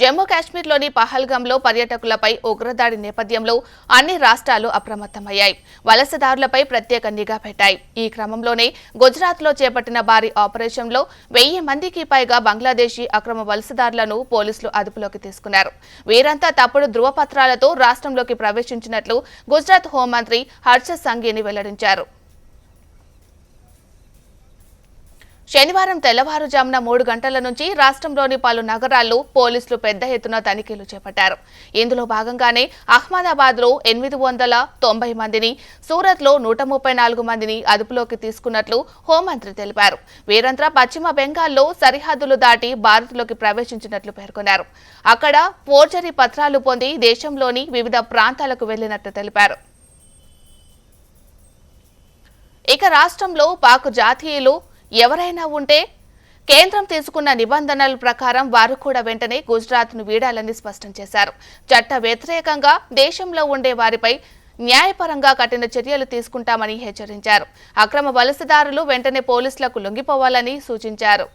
జమ్మూ కాశ్మీర్లోని పహల్గాంలో పర్యాటకులపై ఉగ్రదాడి నేపథ్యంలో అన్ని రాష్ట్రాలు అప్రమత్తమయ్యాయి. వలసదారులపై ప్రత్యేక నిఘా పెట్టాయి. ఈ క్రమంలోనే గుజరాత్లో చేపట్టిన భారీ ఆపరేషన్లో 1000 మందికి పైగా బంగ్లాదేశీ అక్రమ వలసదారులను పోలీసులు అదుపులోకి తీసుకున్నారు. వీరంతా తప్పుడు ధృవపత్రాలతో రాష్ట్రంలోకి ప్రవేశించినట్లు గుజరాత్ హోంమంత్రి హర్ష సంఘీని వెల్లడించారు. శనివారం తెల్లవారుజామున 3 గంటల నుంచి రాష్ట్రంలోని పలు నగరాల్లో పోలీసులు పెద్ద ఎత్తున తనిఖీలు చేపట్టారు. ఇందులో భాగంగానే అహ్మదాబాద్లో 890 మందిని, సూరత్లో 134 మందిని అదుపులోకి తీసుకున్నట్లు హోంమంత్రి తెలిపారు. వీరంతా పశ్చిమ బెంగాల్లో సరిహద్దులు దాటి భారత్లోకి ప్రవేశించినట్లు పేర్కొన్నారు. అక్కడ ఫోర్జరీ పత్రాలు పొంది దేశంలోని వివిధ ప్రాంతాలకు వెళ్లినట్లు తెలిపారు. ఇక రాష్ట్రంలో పాక్ జాతీయులు ఎవరైనా ఉంటే కేంద్రం తీసుకున్న నిబంధనల ప్రకారం వారు కూడా వెంటనే గుజరాత్ను వీడాలని స్పష్టం చేశారు. చట్ట వ్యతిరేకంగా దేశంలో ఉండే వారిపై న్యాయపరంగా కఠిన చర్యలు తీసుకుంటామని హెచ్చరించారు. అక్రమ వలసదారులు వెంటనే పోలీసులకు లొంగిపోవాలని సూచించారు.